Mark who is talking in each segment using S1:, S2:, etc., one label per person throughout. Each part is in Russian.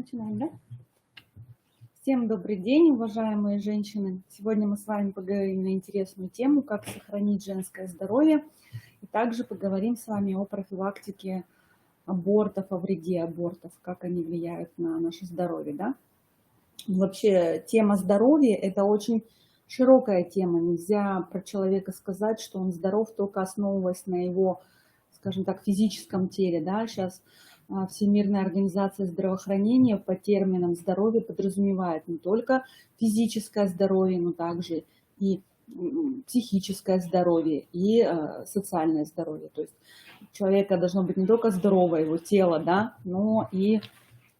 S1: Начинаем, да? Всем добрый день, уважаемые женщины. Сегодня мы с вами поговорим на интересную тему, как сохранить женское здоровье. И также поговорим с вами о профилактике абортов, о вреде абортов, как они влияют на наше здоровье, да? Вообще, тема здоровья – это очень широкая тема. Нельзя про человека сказать, что он здоров, только основываясь на его, скажем так, физическом теле, да? Сейчас Всемирная организация здравоохранения по терминам здоровья подразумевает не только физическое здоровье, но также и психическое здоровье и социальное здоровье. То есть у человека должно быть не только здоровое его тело, да, но и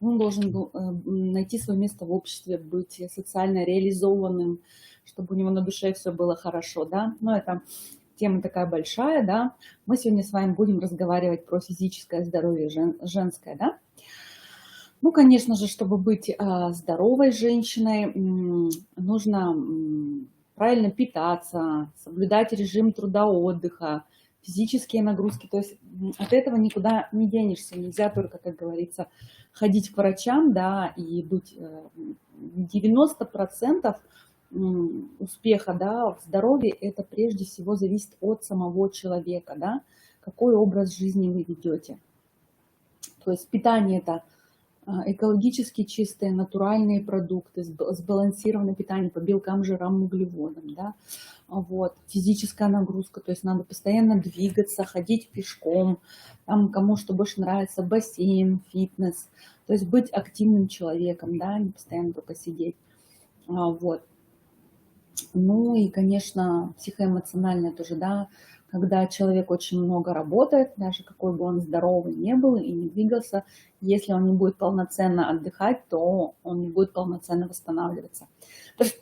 S1: он должен был найти свое место в обществе, быть социально реализованным, чтобы у него на душе все было хорошо, да. Но это тема такая большая, да. Мы сегодня с вами будем разговаривать про физическое здоровье женское, да. Ну, конечно же, чтобы быть здоровой женщиной, нужно правильно питаться, соблюдать режим труда-отдыха, физические нагрузки. То есть от этого никуда не денешься. Нельзя только, как говорится, ходить к врачам, да, и быть 90% успеха, да, в здоровье, это прежде всего зависит от самого человека, да, какой образ жизни вы ведете. То есть питание – это экологически чистые, натуральные продукты, сбалансированное питание по белкам, жирам, углеводам, да, вот, физическая нагрузка, то есть надо постоянно двигаться, ходить пешком, там, кому что больше нравится, бассейн, фитнес, то есть быть активным человеком, да, не постоянно только сидеть, вот. Ну и, конечно, психоэмоциональное тоже, да, когда человек очень много работает, даже какой бы он здоровый не был и не двигался, если он не будет полноценно отдыхать, то он не будет полноценно восстанавливаться.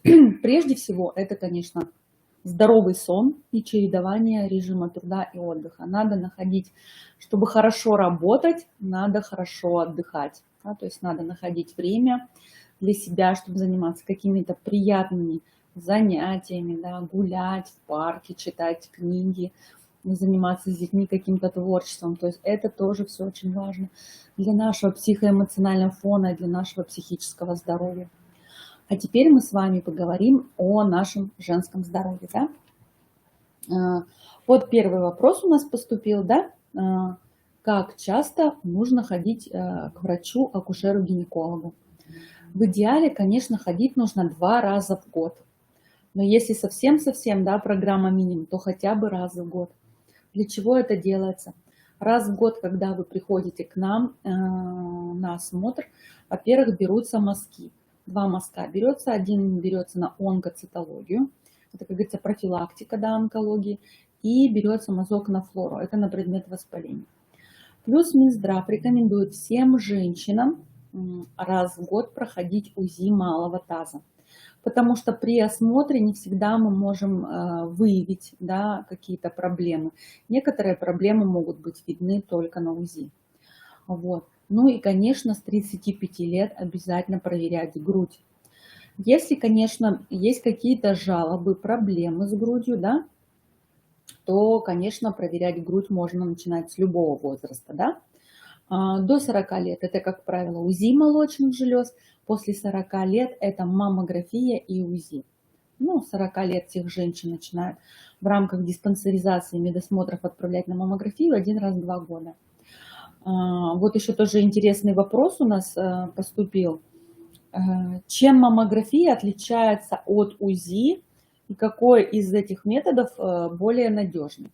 S1: Прежде всего, это, конечно, здоровый сон и чередование режима труда и отдыха. Надо находить, чтобы хорошо работать, надо хорошо отдыхать. Да, то есть надо находить время для себя, чтобы заниматься какими-то приятными занятиями, да, гулять в парке, читать книги, заниматься с детьми каким-то творчеством. То есть это тоже все очень важно для нашего психоэмоционального фона, для нашего психического здоровья. А теперь мы с вами поговорим о нашем женском здоровье. Да? Вот первый вопрос у нас поступил, да? Как часто нужно ходить к врачу, акушеру-гинекологу? В идеале, конечно, ходить нужно 2 раза в год. Но если совсем-совсем, да, программа минимум, то хотя бы раз в год. Для чего это делается? Раз в год, когда вы приходите к нам на осмотр, во-первых, берутся мазки. 2 мазка берется, один берется на онкоцитологию, это, как говорится, профилактика, да, онкологии, и берется мазок на флору, это на предмет воспаления. Плюс Минздрав рекомендует всем женщинам раз в год проходить УЗИ малого таза. Потому что при осмотре не всегда мы можем выявить, да, какие-то проблемы. Некоторые проблемы могут быть видны только на УЗИ. Вот. Ну и, конечно, с 35 лет обязательно проверять грудь. Если, конечно, есть какие-то жалобы, проблемы с грудью, да, то, конечно, проверять грудь можно начинать с любого возраста, да. До 40 лет это, как правило, УЗИ молочных желез, после 40 лет это маммография и УЗИ. Ну, 40 лет всех женщин начинают в рамках диспансеризации медосмотров отправлять на маммографию 1 раз в 2 года. Вот еще тоже интересный вопрос у нас поступил. Чем маммография отличается от УЗИ и какой из этих методов более надежный?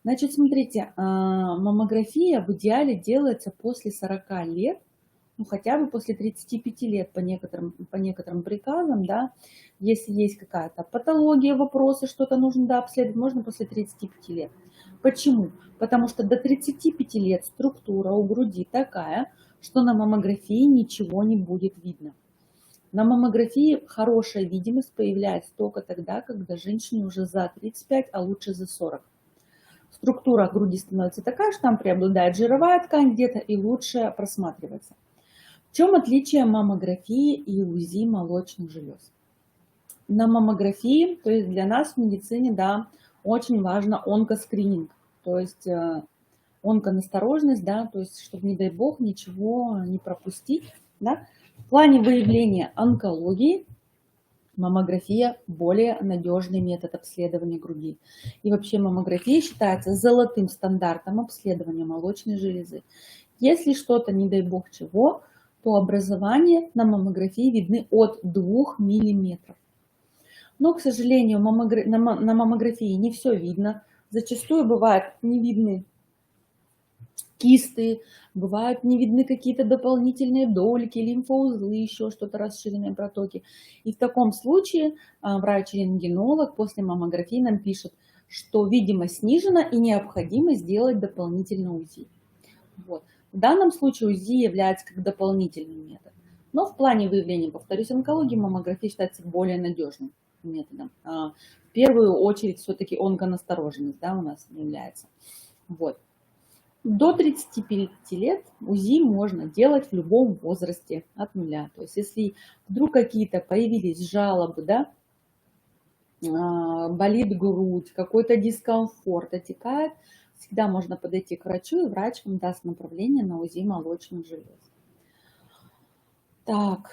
S1: Значит, смотрите, маммография в идеале делается после 40 лет, ну хотя бы после 35 лет по некоторым приказам, да, если есть какая-то патология, вопросы, что-то нужно, да, обследовать, можно после 35 лет. Почему? Потому что до 35 лет структура у груди такая, что на маммографии ничего не будет видно. На маммографии хорошая видимость появляется только тогда, когда женщине уже за 35, а лучше за 40. Структура груди становится такая, что там преобладает жировая ткань где-то и лучше просматривается. В чем отличие маммографии и УЗИ молочных желез? На маммографии, то есть для нас в медицине, да, очень важно онкоскрининг, то есть онконасторожность, да, то есть чтобы, не дай бог, ничего не пропустить Да? В плане выявления онкологии маммография более надежный метод обследования груди. И вообще маммография считается золотым стандартом обследования молочной железы. Если что-то, не дай бог чего, то образования на маммографии видны от 2 мм. Но, к сожалению, на маммографии не все видно. Зачастую бывают не видны кисты, бывают не видны какие-то дополнительные дольки, лимфоузлы, еще что-то, расширенные протоки. И в таком случае врач-рентгенолог после маммографии нам пишет, что видимость снижена и необходимо сделать дополнительное УЗИ. Вот. В данном случае УЗИ является как дополнительный метод. Но в плане выявления, повторюсь, онкологии маммография считается более надежным методом. В первую очередь все-таки онконастороженность, да, у нас является. Вот. До 35 лет УЗИ можно делать в любом возрасте от нуля. То есть если вдруг какие-то появились жалобы, да, болит грудь, какой-то дискомфорт, отекает, всегда можно подойти к врачу, и врач вам даст направление на УЗИ молочных желез. Так,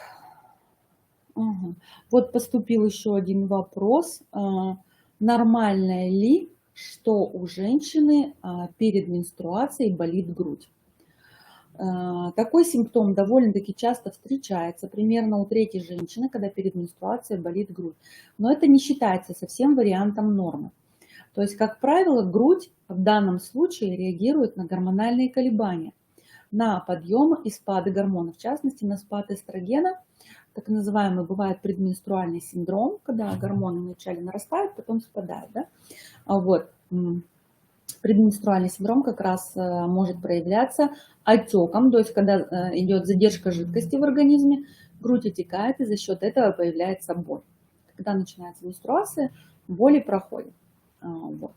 S1: вот поступил еще один вопрос. Нормально ли, что у женщины перед менструацией болит грудь? Такой симптом довольно-таки часто встречается, примерно у трети женщины, когда перед менструацией болит грудь. Но это не считается совсем вариантом нормы. То есть, как правило, грудь в данном случае реагирует на гормональные колебания, на подъемы и спады гормонов, в частности, на спад эстрогена. Так называемый бывает предменструальный синдром, когда гормоны вначале нарастают, потом спадают. Да? Вот. Предменструальный синдром как раз может проявляться отеком, то есть когда идет задержка жидкости в организме, грудь отекает, и за счет этого появляется боль. Когда начинается менструация, боли проходят. Вот.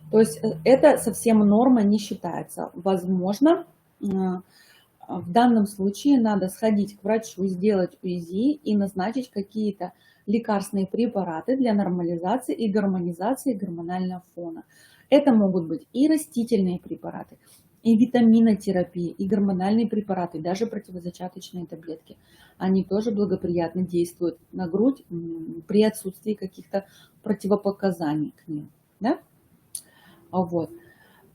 S1: То есть это совсем норма не считается. Возможно, в данном случае надо сходить к врачу, сделать УЗИ и назначить какие-то лекарственные препараты для нормализации и гармонизации гормонального фона. Это могут быть и растительные препараты, и витаминотерапия, и гормональные препараты, даже противозачаточные таблетки. Они тоже благоприятно действуют на грудь при отсутствии каких-то противопоказаний к ним. Да? Вот.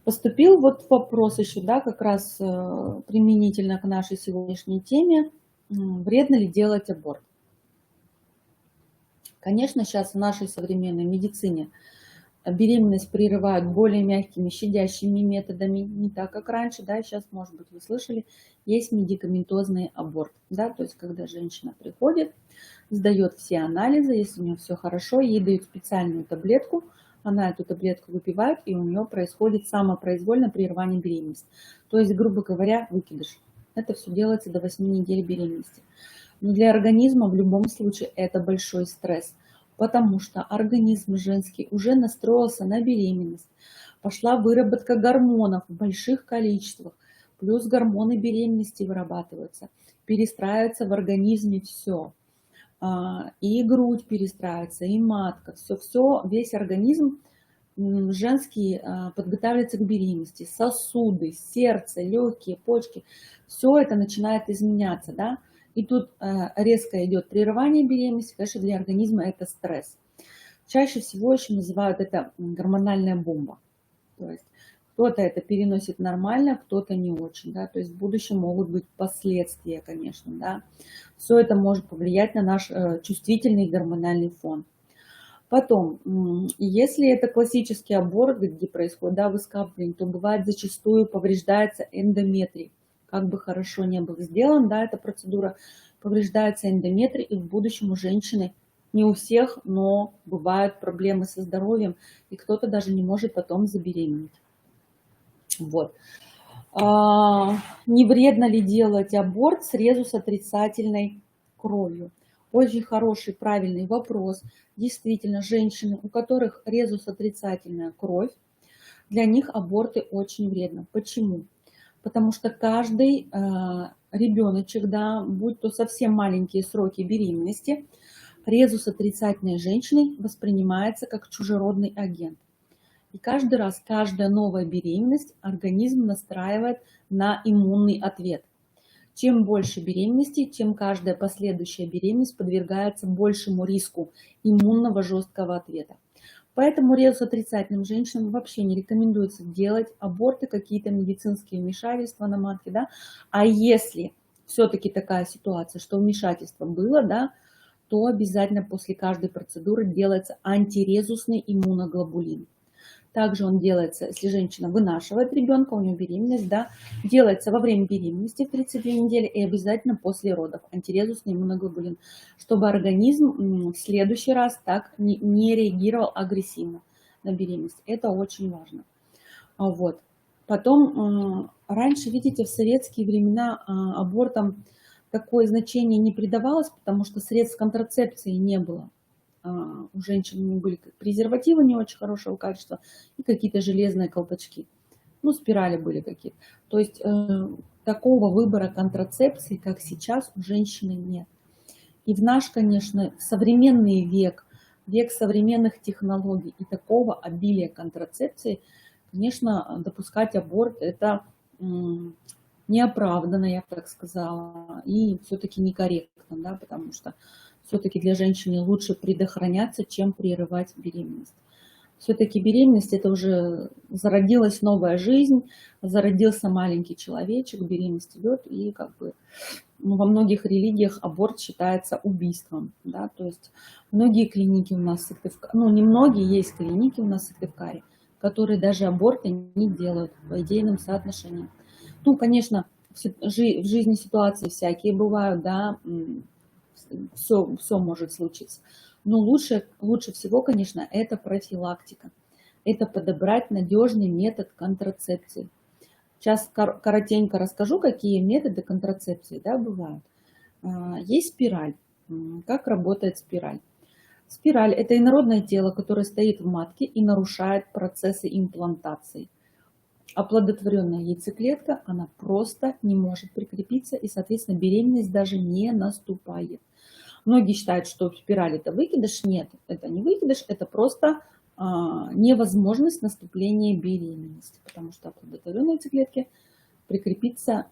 S1: Поступил вот вопрос еще, да, как раз применительно к нашей сегодняшней теме. Вредно ли делать аборт? Конечно, сейчас в нашей современной медицине беременность прерывают более мягкими, щадящими методами, не так, как раньше, да, сейчас, может быть, вы слышали, есть медикаментозный аборт, да, то есть, когда женщина приходит, сдает все анализы, если у нее все хорошо, ей дают специальную таблетку, она эту таблетку выпивает, и у нее происходит самопроизвольное прерывание беременности, то есть, грубо говоря, выкидыш. Это все делается до 8 недель беременности. Но для организма в любом случае это большой стресс, потому что организм женский уже настроился на беременность, пошла выработка гормонов в больших количествах, плюс гормоны беременности вырабатываются, перестраивается в организме все, и грудь перестраивается, и матка, все, весь организм женский подготавливается к беременности, сосуды, сердце, легкие, почки, все это начинает изменяться, да. И тут резко идет прерывание беременности, конечно, для организма это стресс. Чаще всего еще называют это гормональная бомба. То есть кто-то это переносит нормально, кто-то не очень. Да? То есть в будущем могут быть последствия, конечно. Да? Все это может повлиять на наш чувствительный гормональный фон. Потом, если это классический аборт, где происходит, да, выскабливание, то бывает зачастую повреждается эндометрий. Как бы хорошо не был сделан, да, эта процедура, повреждается эндометрий, и в будущем у женщины, не у всех, но бывают проблемы со здоровьем, и кто-то даже не может потом забеременеть. Вот. Не вредно ли делать аборт срезу с отрицательной кровью? Очень хороший, правильный вопрос. Действительно, женщины, у которых резус отрицательная кровь, для них аборты очень вредны. Почему? Потому что каждый ребеночек, да, будь то совсем маленькие сроки беременности, резус отрицательной женщины воспринимается как чужеродный агент. И каждый раз, каждая новая беременность организм настраивает на иммунный ответ. Чем больше беременности, тем каждая последующая беременность подвергается большему риску иммунного жесткого ответа. Поэтому резус-отрицательным женщинам вообще не рекомендуется делать аборты, какие-то медицинские вмешательства на матке, да. А если все-таки такая ситуация, что вмешательство было, да, то обязательно после каждой процедуры делается антирезусный иммуноглобулин. Также он делается, если женщина вынашивает ребенка, у нее беременность, да, делается во время беременности в 32 недели и обязательно после родов антирезусный иммуноглобулин, чтобы организм в следующий раз так не реагировал агрессивно на беременность. Это очень важно. Вот. Потом, раньше, видите, в советские времена абортам такое значение не придавалось, потому что средств контрацепции не было. У женщин были презервативы не очень хорошего качества и какие-то железные колпачки. Ну, спирали были какие-то. То есть такого выбора контрацепции, как сейчас, у женщины нет. И в наш, конечно, современный век, век современных технологий и такого обилия контрацепции, конечно, допускать аборт это неоправданно, я бы так сказала, и все-таки некорректно, да, потому что все-таки для женщины лучше предохраняться, чем прерывать беременность. Все-таки беременность это уже зародилась новая жизнь, зародился маленький человечек, беременность идет, и как бы во многих религиях аборт считается убийством. Да? То есть многие клиники у нас в Сыктывкаре, ну не многие, есть клиники у нас в Сыктывкаре, которые даже аборты не делают по идейным соотношениям. Ну, конечно, в жизни ситуации всякие бывают, да, все может случиться. Но лучше всего, конечно, это профилактика. Это подобрать надежный метод контрацепции. Сейчас коротенько расскажу, какие методы контрацепции, да, бывают. Есть спираль. Как работает спираль? Спираль – это инородное тело, которое стоит в матке и нарушает процессы имплантации. Оплодотворенная яйцеклетка, она просто не может прикрепиться, и, соответственно, беременность даже не наступает. Многие считают, что спираль это выкидыш. Нет, это не выкидыш, это просто невозможность наступления беременности, потому что оплодотворенной яйцеклетке прикрепиться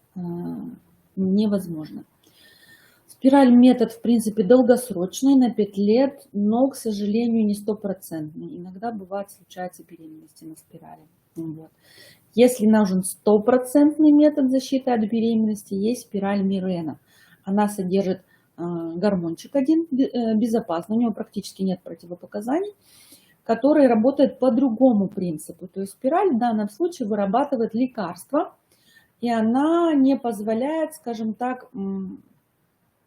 S1: невозможно. Спираль метод, в принципе, долгосрочный, на 5 лет, но, к сожалению, не стопроцентный. Иногда бывает, случаются беременности на спирали. Вот. Если нужен стопроцентный метод защиты от беременности, есть спираль Мирена. Она содержит гормончик один, безопасный, у него практически нет противопоказаний, который работает по другому принципу. То есть спираль в данном случае вырабатывает лекарство, и она не позволяет, скажем так,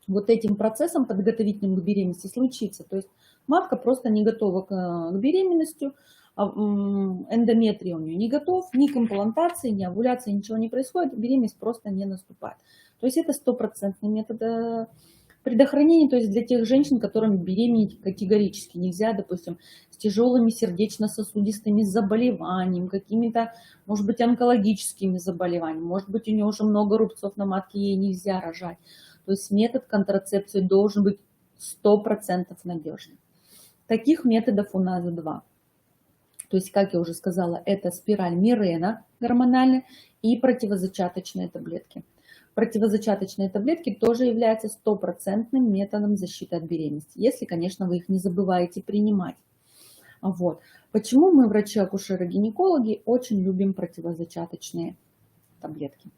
S1: вот этим процессом подготовительным к беременности случиться. То есть матка просто не готова к беременности, эндометрий у нее не готов, ни к имплантации, ни овуляции, ничего не происходит, беременность просто не наступает. То есть это стопроцентный метод предохранения, то есть для тех женщин, которым беременеть категорически нельзя, допустим, с тяжелыми сердечно-сосудистыми заболеваниями, какими-то, может быть, онкологическими заболеваниями, может быть, у нее уже много рубцов на матке, ей нельзя рожать. То есть метод контрацепции должен быть 100% надежным. Таких методов у нас два. То есть, как я уже сказала, это спираль Мирена гормональная и противозачаточные таблетки. Противозачаточные таблетки тоже являются стопроцентным методом защиты от беременности, если, конечно, вы их не забываете принимать. Вот. Почему мы, врачи-акушеры-гинекологи, очень любим противозачаточные таблетки?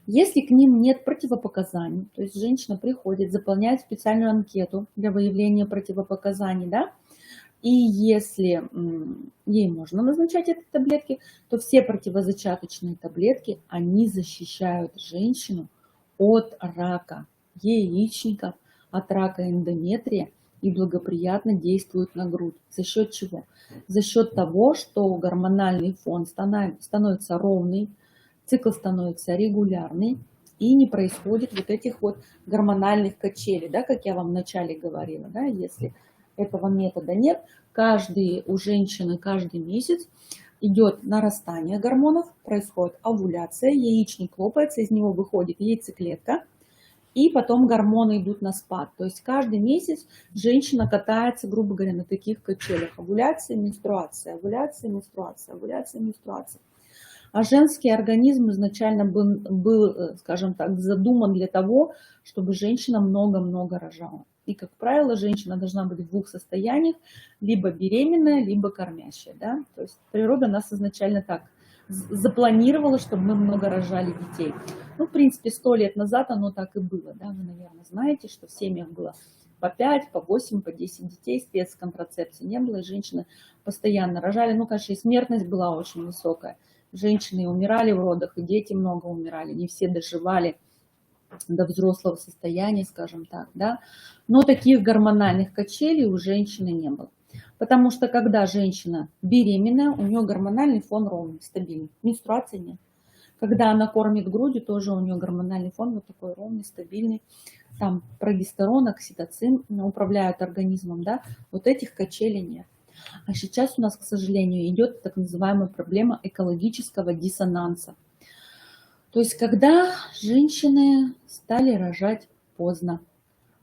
S1: Если к ним нет противопоказаний, то есть женщина приходит, заполняет специальную анкету для выявления противопоказаний, да, и если ей можно назначать эти таблетки, то все противозачаточные таблетки, они защищают женщину от рака яичников, от рака эндометрия и благоприятно действуют на грудь. За счет чего? За счет того, что гормональный фон становится ровный, цикл становится регулярный и не происходит вот этих вот гормональных качелей, да, как я вам вначале говорила, да, если этого метода нет, у женщины каждый месяц идет нарастание гормонов, происходит овуляция, яичник лопается, из него выходит яйцеклетка, и потом гормоны идут на спад. То есть каждый месяц женщина катается, грубо говоря, на таких качелях. Овуляция, менструация, овуляция, менструация, овуляция, менструация. А женский организм изначально был, скажем так, задуман для того, чтобы женщина много-много рожала. И, как правило, женщина должна быть в двух состояниях, либо беременная, либо кормящая. Да? То есть природа нас изначально так запланировала, чтобы мы много рожали детей. Ну, в принципе, 100 лет назад оно так и было. Да? Вы, наверное, знаете, что в семьях было по 5, по 8, по 10 детей, спецконтрацепции не было, и женщины постоянно рожали. Ну, конечно, и смертность была очень высокая. Женщины умирали в родах, и дети много умирали, не все доживали до взрослого состояния, скажем так, да. Но таких гормональных качелей у женщины не было. Потому что когда женщина беременная, у нее гормональный фон ровный, стабильный, менструации нет. Когда она кормит грудью, тоже у нее гормональный фон вот такой ровный, стабильный. Там прогестерон, окситоцин управляют организмом, да. Вот этих качелей нет. А сейчас у нас, к сожалению, идет так называемая проблема экологического диссонанса. То есть, когда женщины стали рожать поздно.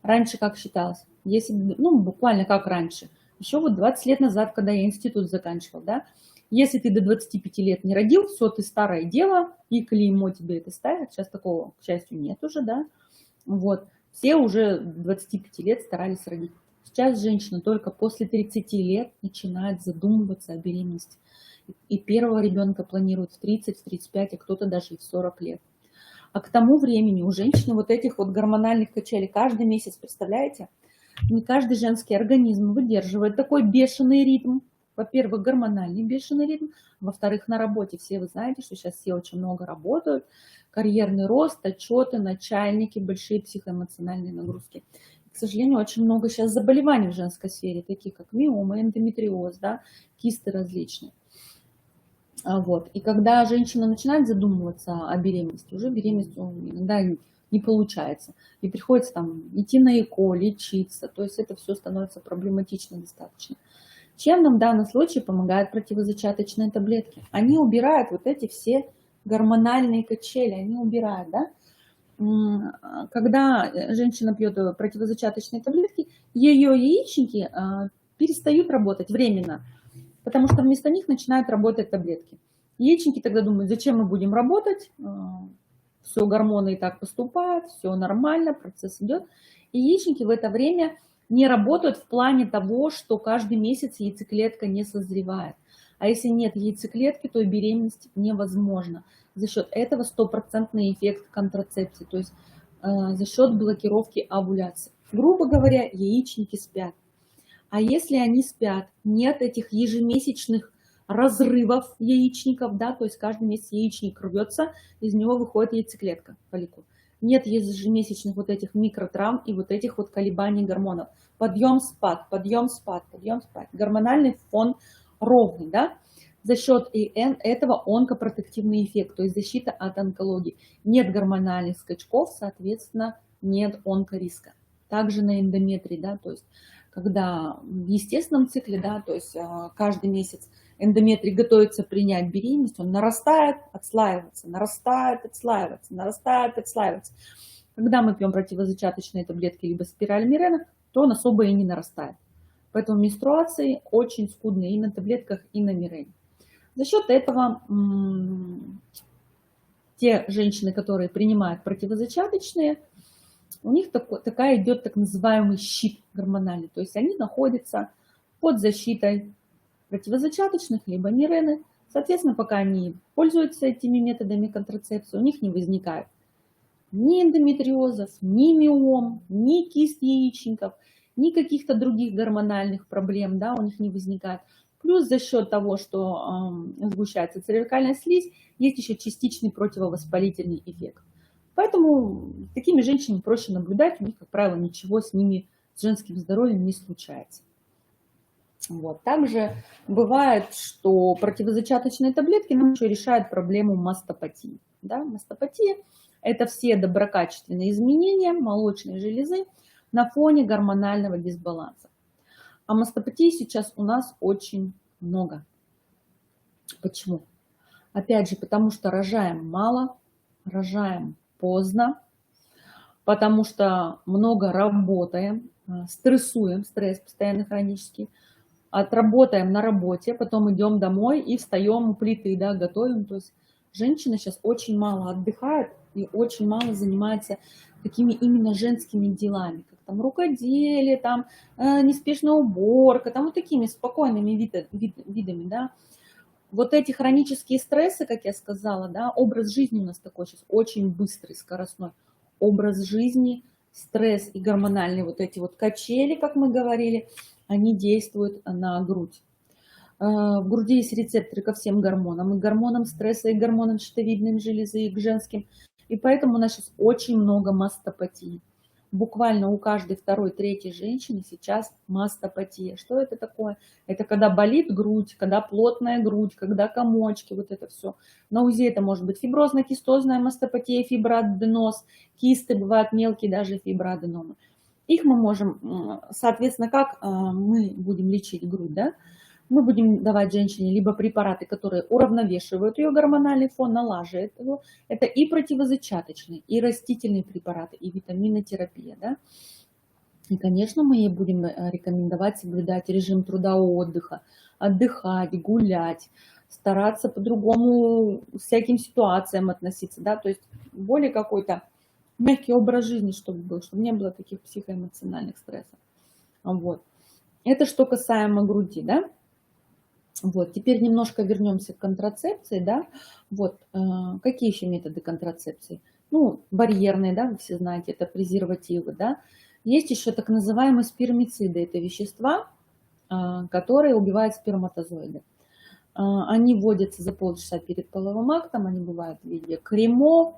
S1: Раньше как считалось? Если, ну, буквально как раньше. Еще вот 20 лет назад, когда я институт заканчивал, да, если ты до 25 лет не родил, все, ты старое дело, и клеймо тебе это ставят. Сейчас такого, к счастью, нет уже, да. Вот. Все уже 25 лет старались родить. Сейчас женщина только после 30 лет начинает задумываться о беременности. И первого ребенка планируют в 30, в 35, а кто-то даже и в 40 лет. А к тому времени у женщины вот этих вот гормональных качелей каждый месяц, представляете? Не каждый женский организм выдерживает такой бешеный ритм. Во-первых, гормональный бешеный ритм. Во-вторых, на работе. Все вы знаете, что сейчас все очень много работают. Карьерный рост, отчеты, начальники, большие психоэмоциональные нагрузки. К сожалению, очень много сейчас заболеваний в женской сфере, таких как миома, эндометриоз, да, кисты различные. Вот. И когда женщина начинает задумываться о беременности, уже беременность иногда не получается. И приходится там идти на ЭКО, лечиться. То есть это все становится проблематично достаточно. Чем нам в данном случае помогают противозачаточные таблетки? Они убирают вот эти все гормональные качели, они убирают, да? Когда женщина пьет противозачаточные таблетки, ее яичники перестают работать временно, потому что вместо них начинают работать таблетки. Яичники тогда думают, зачем мы будем работать, все, гормоны и так поступают, все нормально, процесс идет. И яичники в это время не работают в плане того, что каждый месяц яйцеклетка не созревает. А если нет яйцеклетки, то и беременность невозможна. За счет этого стопроцентный эффект контрацепции, то есть за счет блокировки овуляции. Грубо говоря, яичники спят. А если они спят, нет этих ежемесячных разрывов яичников, да, то есть каждый месяц яичник рвется, из него выходит яйцеклетка, фолликул. Нет ежемесячных вот этих микротравм и вот этих вот колебаний гормонов. Подъем, спад, подъем, спад, подъем, спад. Гормональный фон ровный, да. За счет этого онкопротективный эффект, то есть защита от онкологии. Нет гормональных скачков, соответственно, нет онкориска. Также на эндометрии, да, то есть когда в естественном цикле, да, то есть каждый месяц эндометрий готовится принять беременность, он нарастает, отслаивается, нарастает, отслаивается, нарастает, отслаивается. Когда мы пьем противозачаточные таблетки либо спираль Мирена, то он особо и не нарастает. Поэтому менструации очень скудные и на таблетках, и на Мирене. За счет этого те женщины, которые принимают противозачаточные, у них такая идет так называемый щит гормональный. То есть они находятся под защитой противозачаточных, либо Мирены. Соответственно, пока они пользуются этими методами контрацепции, у них не возникает ни эндометриозов, ни миом, ни кист яичников, ни каких-то других гормональных проблем, да, у них не возникает. Плюс за счет того, что сгущается цервикальная слизь, есть еще частичный противовоспалительный эффект. Поэтому с такими женщинами проще наблюдать, у них, как правило, ничего с ними, с женским здоровьем не случается. Вот. Также бывает, что противозачаточные таблетки нам еще решают проблему мастопатии. Да? Мастопатия – это все доброкачественные изменения молочной железы на фоне гормонального дисбаланса. А мастопатии сейчас у нас очень много. Почему? Опять же, потому что рожаем мало, рожаем поздно, потому что много работаем, стрессуем, стресс постоянно хронический, отработаем на работе, потом идем домой и встаем у плиты, да, готовим. То есть женщина сейчас очень мало отдыхает и очень мало занимается такими именно женскими делами, как там рукоделие, там неспешная уборка, там вот такими спокойными видами, да. Вот эти хронические стрессы, как я сказала, да, образ жизни у нас такой сейчас очень быстрый, скоростной. Образ жизни, стресс и гормональные вот эти вот качели, как мы говорили, они действуют на грудь. В груди есть рецепторы ко всем гормонам, и гормонам стресса, и гормонам щитовидной железы, и к женским. И поэтому у нас сейчас очень много мастопатии. Буквально у каждой второй, третьей женщины сейчас мастопатия. Что это такое? Это когда болит грудь, когда плотная грудь, когда комочки, вот это все. На УЗИ это может быть фиброзно-кистозная мастопатия, фиброаденоз, кисты бывают мелкие, даже фиброаденомы. Их мы можем, соответственно, как мы будем лечить грудь, да? Мы будем давать женщине либо препараты, которые уравновешивают ее гормональный фон, налаживают его. Это и противозачаточные, и растительные препараты, и витаминотерапия. Да? И, конечно, мы ей будем рекомендовать соблюдать режим труда-отдыха, отдыхать, гулять, стараться по-другому к всяким ситуациям относиться. Да? То есть более какой-то мягкий образ жизни, чтобы был, чтобы не было таких психоэмоциональных стрессов. Вот. Это что касаемо груди, да? Вот, теперь немножко вернемся к контрацепции, да, вот, какие еще методы контрацепции? Ну, барьерные, да, вы все знаете, это презервативы, да. Есть еще так называемые спермициды, это вещества, которые убивают сперматозоиды. Они вводятся за полчаса перед половым актом, они бывают в виде кремов,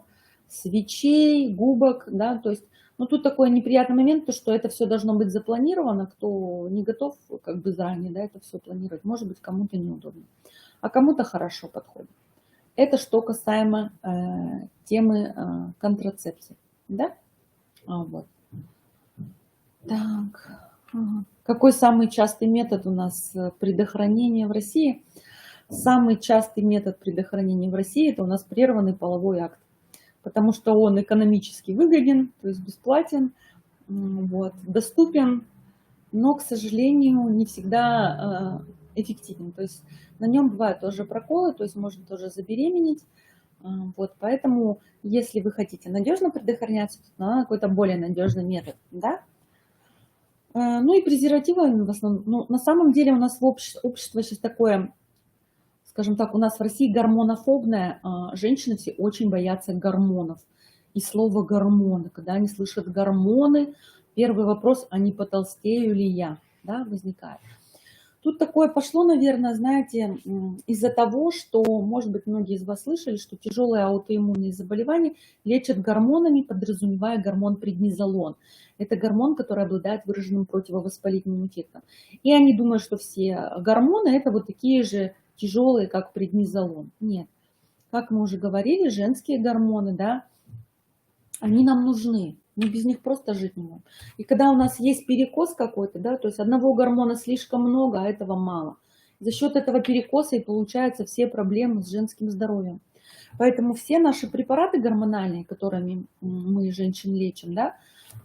S1: свечей, губок, да, то есть, ну, тут такой неприятный момент, то, что это все должно быть запланировано, кто не готов как бы заранее, да, это все планировать, может быть, кому-то неудобно, а кому-то хорошо подходит. Это что касаемо темы контрацепции, да, вот. Так, какой самый частый метод у нас предохранения в России? Самый частый метод предохранения в России – это у нас прерванный половой акт. Потому что он экономически выгоден, то есть бесплатен, вот, доступен, но, к сожалению, не всегда эффективен. То есть на нем бывают тоже проколы, то есть можно тоже забеременеть. Вот, поэтому, если вы хотите надежно предохраняться, то надо какой-то более надежный метод. Да? Ну и презервативы в основном. Ну, на самом деле у нас общество сейчас такое, скажем так, у нас в России гормонофобная, женщины все очень боятся гормонов. И слово гормоны, когда они слышат гормоны, первый вопрос, а не потолстею ли я, да, возникает. Тут такое пошло, наверное, знаете, из-за того, что, может быть, многие из вас слышали, что тяжелые аутоиммунные заболевания лечат гормонами, подразумевая гормон преднизолон. Это гормон, который обладает выраженным противовоспалительным эффектом. И они думают, что все гормоны это вот такие же тяжелые, как преднизолон. Нет. Как мы уже говорили, женские гормоны, да, они нам нужны. Мы без них просто жить не можем. И когда у нас есть перекос какой-то, да, то есть одного гормона слишком много, а этого мало. За счет этого перекоса и получаются все проблемы с женским здоровьем. Поэтому все наши препараты гормональные, которыми мы женщин лечим, да,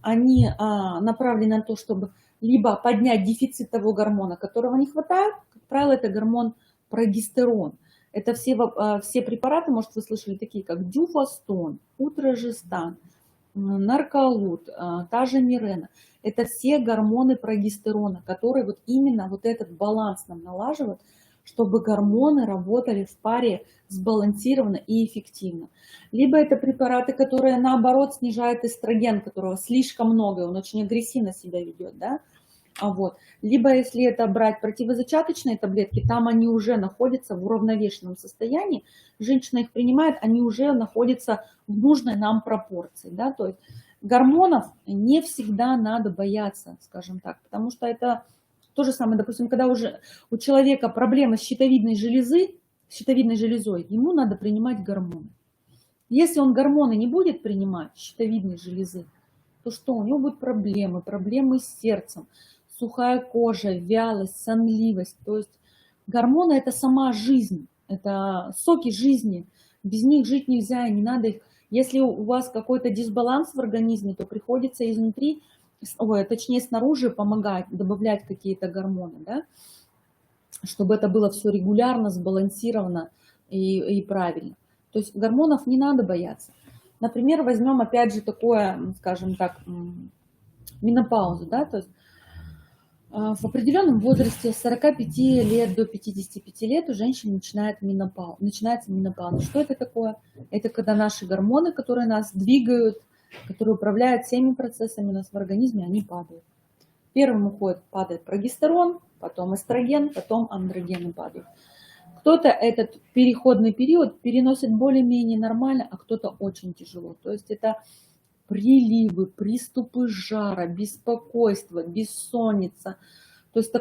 S1: они направлены на то, чтобы либо поднять дефицит того гормона, которого не хватает, как правило, это гормон прогестерон. Это все препараты, может, вы слышали, такие как дюфастон, утрожестан, нарколут, та же мирена. Это все гормоны прогестерона, которые вот именно вот этот баланс нам налаживают, чтобы гормоны работали в паре сбалансированно и эффективно. Либо это препараты, которые наоборот снижают эстроген, которого слишком много, он очень агрессивно себя ведет, да? Вот. Либо если это брать противозачаточные таблетки, там они уже находятся в уравновешенном состоянии, женщина их принимает, они уже находятся в нужной нам пропорции. Да? То есть гормонов не всегда надо бояться, скажем так, потому что это то же самое, допустим, когда уже у человека проблема с щитовидной железой, ему надо принимать гормоны. Если он гормоны не будет принимать, щитовидной железы, то что? У него будут проблемы с сердцем, сухая кожа, вялость, сонливость. То есть гормоны – это сама жизнь, это соки жизни. Без них жить нельзя, и не надо их. Если у вас какой-то дисбаланс в организме, то приходится изнутри, точнее снаружи помогать, добавлять какие-то гормоны, да? Чтобы это было все регулярно, сбалансировано и правильно. То есть гормонов не надо бояться. Например, возьмем опять же такое, скажем так, менопаузу, да, то есть в определенном возрасте с 45 лет до 55 лет у женщин начинается менопауза. Что это такое? Это когда наши гормоны, которые нас двигают, которые управляют всеми процессами у нас в организме, они падают. Первым падает прогестерон, потом эстроген, потом андрогены падают. Кто-то этот переходный период переносит более-менее нормально, а кто-то очень тяжело. То есть это приливы, приступы жара, беспокойство, бессонница. То есть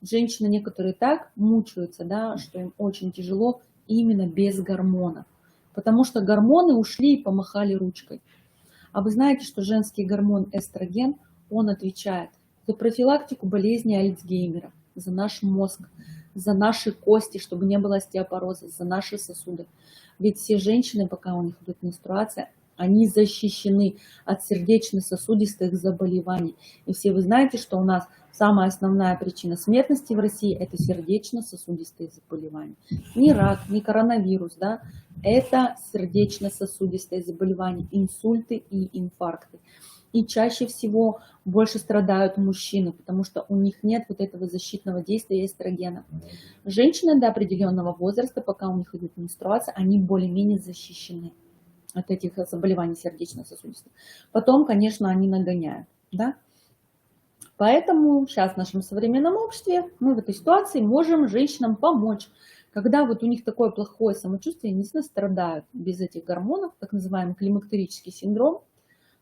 S1: женщины некоторые так мучаются, да, что им очень тяжело именно без гормонов. Потому что гормоны ушли и помахали ручкой. А вы знаете, что женский гормон эстроген, он отвечает за профилактику болезни Альцгеймера, за наш мозг, за наши кости, чтобы не было остеопороза, за наши сосуды. Ведь все женщины, пока у них идет менструация, они защищены от сердечно-сосудистых заболеваний. И все вы знаете, что у нас самая основная причина смертности в России – это сердечно-сосудистые заболевания. Не рак, не коронавирус, да? Это сердечно-сосудистые заболевания, инсульты и инфаркты. И чаще всего больше страдают мужчины, потому что у них нет вот этого защитного действия эстрогена. Женщины до определенного возраста, пока у них идет менструация, они более-менее защищены от этих заболеваний сердечно-сосудистых. Потом, конечно, они нагоняют. Да? Поэтому сейчас в нашем современном обществе мы в этой ситуации можем женщинам помочь. Когда вот у них такое плохое самочувствие, они страдают без этих гормонов, так называемый климактерический синдром,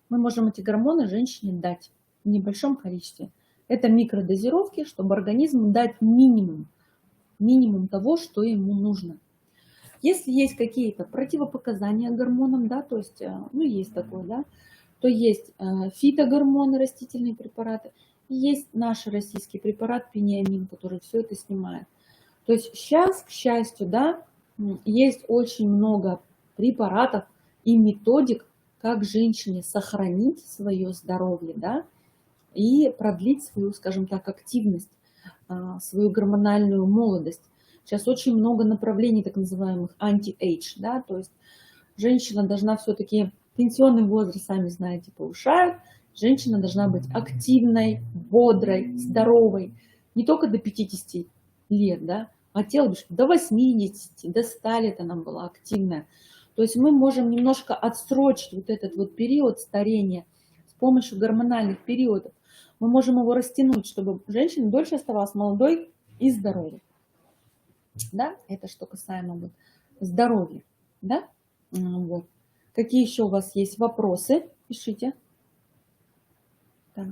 S1: мы можем эти гормоны женщине дать в небольшом количестве. Это микродозировки, чтобы организму дать минимум того, что ему нужно. Если есть какие-то противопоказания гормонам, да, то есть, ну, есть такое, да, то есть фитогормоны, растительные препараты, и есть наш российский препарат пениамин, который все это снимает. То есть сейчас, к счастью, да, есть очень много препаратов и методик, как женщине сохранить свое здоровье, да, и продлить свою, скажем так, активность, свою гормональную молодость. Сейчас очень много направлений так называемых анти-эйдж, да, то есть женщина должна все-таки, пенсионный возраст, сами знаете, повышают, женщина должна быть активной, бодрой, здоровой, не только до 50 лет, да, а тело до 80, до 100 лет она была активная. То есть мы можем немножко отсрочить вот этот вот период старения с помощью гормональных периодов. Мы можем его растянуть, чтобы женщина дольше оставалась молодой и здоровой. Да, это что касаемо вот здоровья, да, вот. Какие еще у вас есть вопросы? Пишите. Так.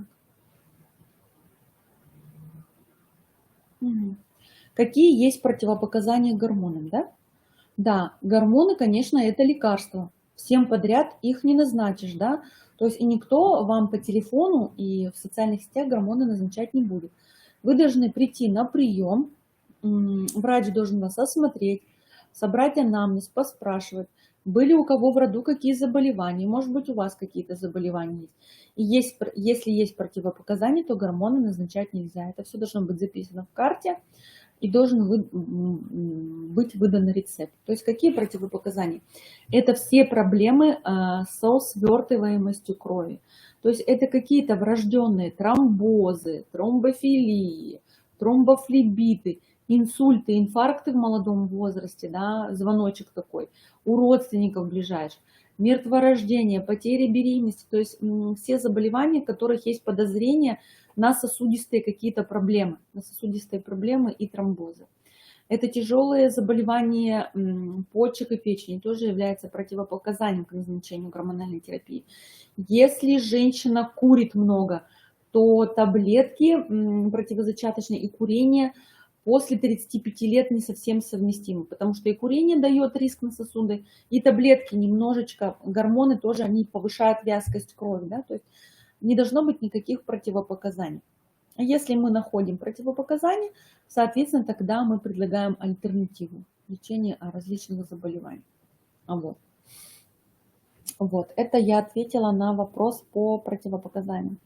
S1: Угу. Какие есть противопоказания гормонам, да? Да, гормоны, конечно, это лекарства. Всем подряд их не назначишь, да? То есть и никто вам по телефону и в социальных сетях гормоны назначать не будет. Вы должны прийти на прием, врач должен вас осмотреть, собрать анамнез, поспрашивать, были у кого в роду какие заболевания, может быть, у вас какие-то заболевания есть. И если есть противопоказания, то гормоны назначать нельзя. Это все должно быть записано в карте и должен быть выдан рецепт. То есть какие противопоказания? Это все проблемы со свертываемостью крови. То есть это какие-то врожденные тромбозы, тромбофилии, тромбофлебиты, инсульты, инфаркты в молодом возрасте, да, звоночек такой, у родственников ближайших, мертворождение, потери беременности, то есть все заболевания, у которых есть подозрение на сосудистые какие-то проблемы, и тромбозы. Это тяжелые заболевания почек и печени, тоже является противопоказанием к назначению гормональной терапии. Если женщина курит много, то таблетки противозачаточные и курение после 35 лет не совсем совместимы, потому что и курение дает риск на сосуды, и таблетки немножечко, гормоны тоже, они повышают вязкость крови, да, то есть не должно быть никаких противопоказаний. Если мы находим противопоказания, соответственно, тогда мы предлагаем альтернативу лечения различных заболеваний. Вот, это я ответила на вопрос по противопоказаниям.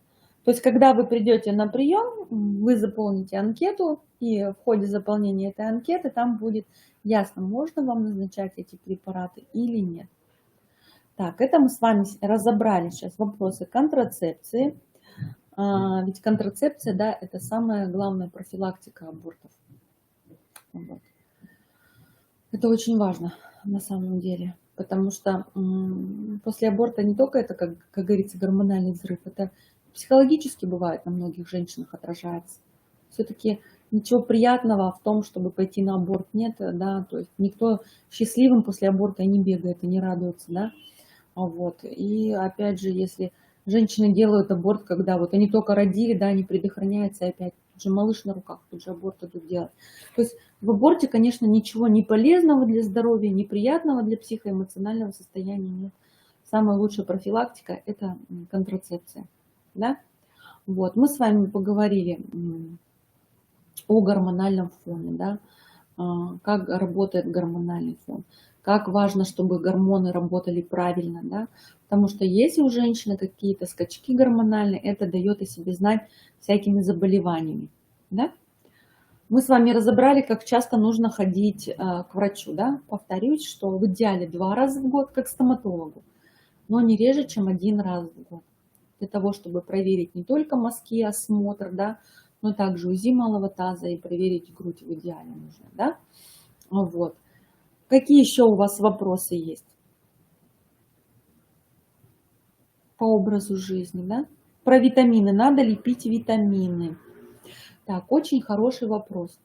S1: То есть, когда вы придете на прием, вы заполните анкету, и в ходе заполнения этой анкеты там будет ясно, можно вам назначать эти препараты или нет. Так, это мы с вами разобрали сейчас вопросы контрацепции. Ведь контрацепция, да, это самая главная профилактика абортов. Вот. Это очень важно на самом деле, потому что после аборта не только это, как говорится, гормональный взрыв, это психологически бывает на многих женщинах отражается. Все-таки ничего приятного в том, чтобы пойти на аборт, нет, да, то есть никто счастливым после аборта не бегает и не радуется, да, вот. И опять же, если женщины делают аборт, когда вот они только родили, да, они предохраняются, и опять тут же малыш на руках, тут же аборт идут делать. То есть в аборте, конечно, ничего не полезного для здоровья, неприятного для психоэмоционального состояния нет. Самая лучшая профилактика – это контрацепция. Да? Вот. Мы с вами поговорили о гормональном фоне, да? Как работает гормональный фон, как важно, чтобы гормоны работали правильно, да? Потому что если у женщины какие-то скачки гормональные, это дает о себе знать всякими заболеваниями. Да? Мы с вами разобрали, как часто нужно ходить к врачу. Да? Повторюсь, что в идеале 2 раза в год, как к стоматологу, но не реже, чем 1 раз в год. Для того, чтобы проверить не только мазки, осмотр, да, но также УЗИ малого таза и проверить грудь в идеале нужно. Да? Вот. Какие еще у вас вопросы есть? По образу жизни, да? Про витамины. Надо ли пить витамины? Так, очень хороший вопрос.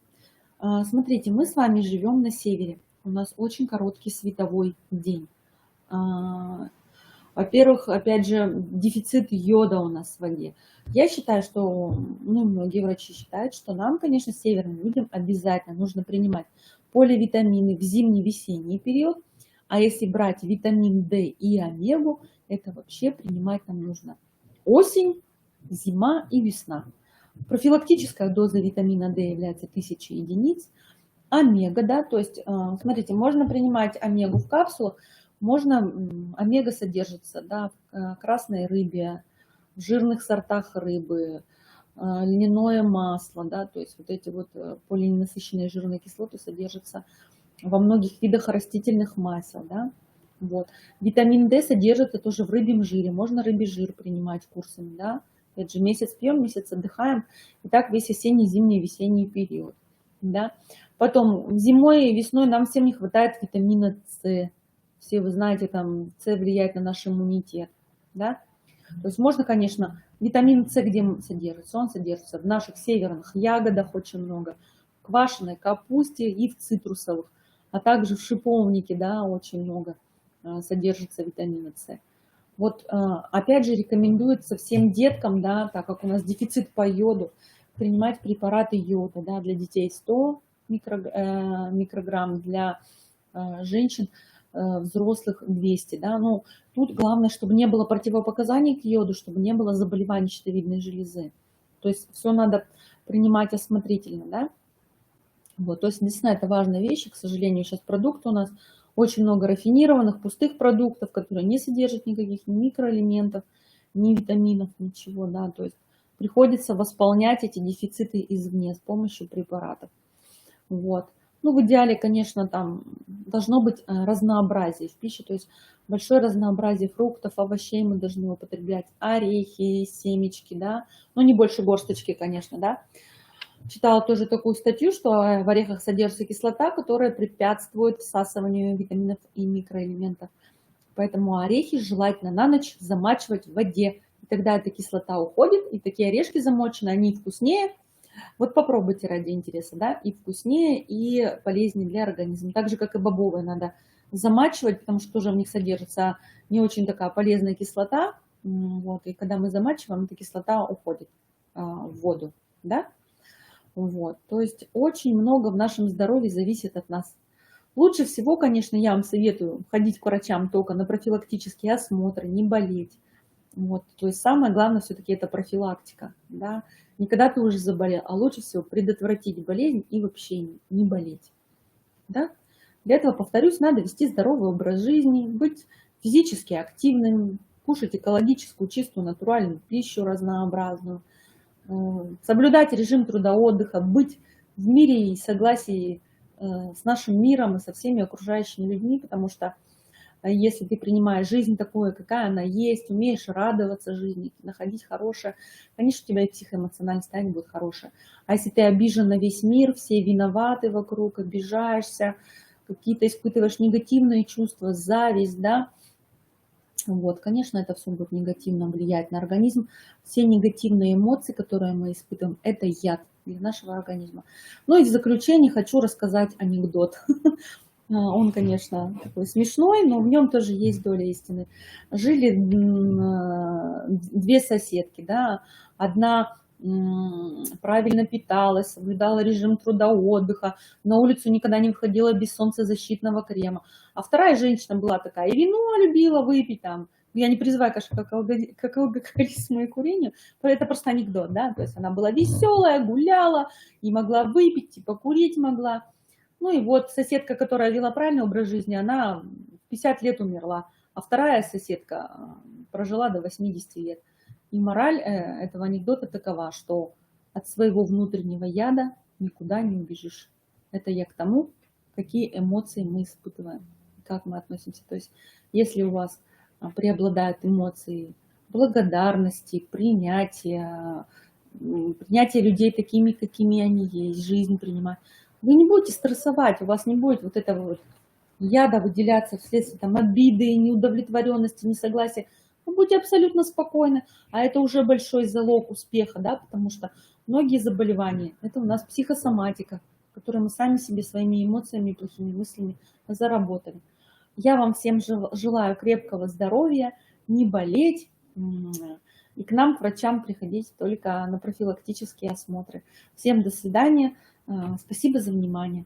S1: Смотрите, мы с вами живем на севере. У нас очень короткий световой день. Во-первых, опять же, дефицит йода у нас в воде. Я считаю, что, многие врачи считают, что нам, конечно, северным людям обязательно нужно принимать поливитамины в зимний-весенний период. А если брать витамин D и омегу, это вообще принимать нам нужно осень, зима и весна. Профилактическая доза витамина D является 1000 единиц. Омега, да, то есть, смотрите, можно принимать омегу в капсулах, можно, омега содержится, да, в красной рыбе, в жирных сортах рыбы, льняное масло, да, то есть вот эти вот полиненасыщенные жирные кислоты содержатся во многих видах растительных масел, да. Вот. Витамин D содержится тоже в рыбьем жире, можно рыбий жир принимать курсами, да. Опять же, месяц пьем, месяц отдыхаем, и так весь осенний, зимний, весенний период, да. Потом зимой и весной нам всем не хватает витамина С. Все вы знаете, там С влияет на наш иммунитет, да. То есть можно, конечно, витамин С где содержится? Он содержится в наших северных ягодах очень много, в квашеной капусте и в цитрусовых, а также в шиповнике, да, очень много содержится витамина С. Вот опять же рекомендуется всем деткам, да, так как у нас дефицит по йоду, принимать препараты йода, да, для детей 100 микрограмм, для женщин взрослых 200, да, ну, тут главное, чтобы не было противопоказаний к йоду, чтобы не было заболеваний щитовидной железы. То есть все надо принимать осмотрительно, да. Вот, то есть действительно это важная вещь, к сожалению, сейчас продукты у нас очень много рафинированных, пустых продуктов, которые не содержат никаких ни микроэлементов, ни витаминов, ничего, да, то есть приходится восполнять эти дефициты извне с помощью препаратов. Вот. Ну, в идеале, конечно, там должно быть разнообразие в пище, то есть большое разнообразие фруктов, овощей мы должны употреблять, орехи, семечки, да, но не больше горсточки, конечно, да. Читала тоже такую статью, что в орехах содержится кислота, которая препятствует всасыванию витаминов и микроэлементов. Поэтому орехи желательно на ночь замачивать в воде. И тогда эта кислота уходит, и такие орешки замоченные, они вкуснее. Вот попробуйте ради интереса, да, и вкуснее, и полезнее для организма. Так же, как и бобовые, надо замачивать, потому что тоже в них содержится не очень такая полезная кислота. Вот, и когда мы замачиваем, эта кислота уходит в воду, да. Вот, то есть очень много в нашем здоровье зависит от нас. Лучше всего, конечно, я вам советую ходить к врачам только на профилактические осмотры, не болеть. Вот, то есть самое главное все-таки это профилактика, да. Не когда ты уже заболел, а лучше всего предотвратить болезнь и вообще не болеть, да. Для этого, повторюсь, надо вести здоровый образ жизни, быть физически активным, кушать экологическую, чистую, натуральную пищу разнообразную, соблюдать режим труда-отдыха, быть в мире и согласии с нашим миром и со всеми окружающими людьми, потому что если ты принимаешь жизнь такой, какая она есть, умеешь радоваться жизни, находить хорошее, конечно, у тебя и психоэмоциональное состояние будет хорошее. А если ты обижен на весь мир, все виноваты вокруг, обижаешься, какие-то испытываешь негативные чувства, зависть, да, вот, конечно, это все будет негативно влиять на организм. Все негативные эмоции, которые мы испытываем, это яд для нашего организма. Ну и в заключение хочу рассказать анекдот. Он, конечно, такой смешной, но в нем тоже есть доля истины. Жили две соседки, да, одна правильно питалась, соблюдала режим труда-отдыха, на улицу никогда не выходила без солнцезащитного крема. А вторая женщина была такая, и вино любила выпить там. Я не призываю, конечно, к алкоголизму и курению, это просто анекдот, да, то есть она была веселая, гуляла, и могла выпить, типа курить могла. Ну и вот соседка, которая вела правильный образ жизни, она в 50 лет умерла, а вторая соседка прожила до 80 лет. И мораль этого анекдота такова, что от своего внутреннего яда никуда не убежишь. Это я к тому, какие эмоции мы испытываем, как мы относимся. То есть если у вас преобладают эмоции благодарности, принятия людей такими, какими они есть, жизнь принимать, вы не будете стрессовать, у вас не будет вот этого вот яда выделяться вследствие там, обиды, неудовлетворенности, несогласия. Вы будете абсолютно спокойны, а это уже большой залог успеха, да, потому что многие заболевания, это у нас психосоматика, которую мы сами себе своими эмоциями и плохими мыслями заработали. Я вам всем желаю крепкого здоровья, не болеть, и к нам, к врачам, приходить только на профилактические осмотры. Всем до свидания, спасибо за внимание.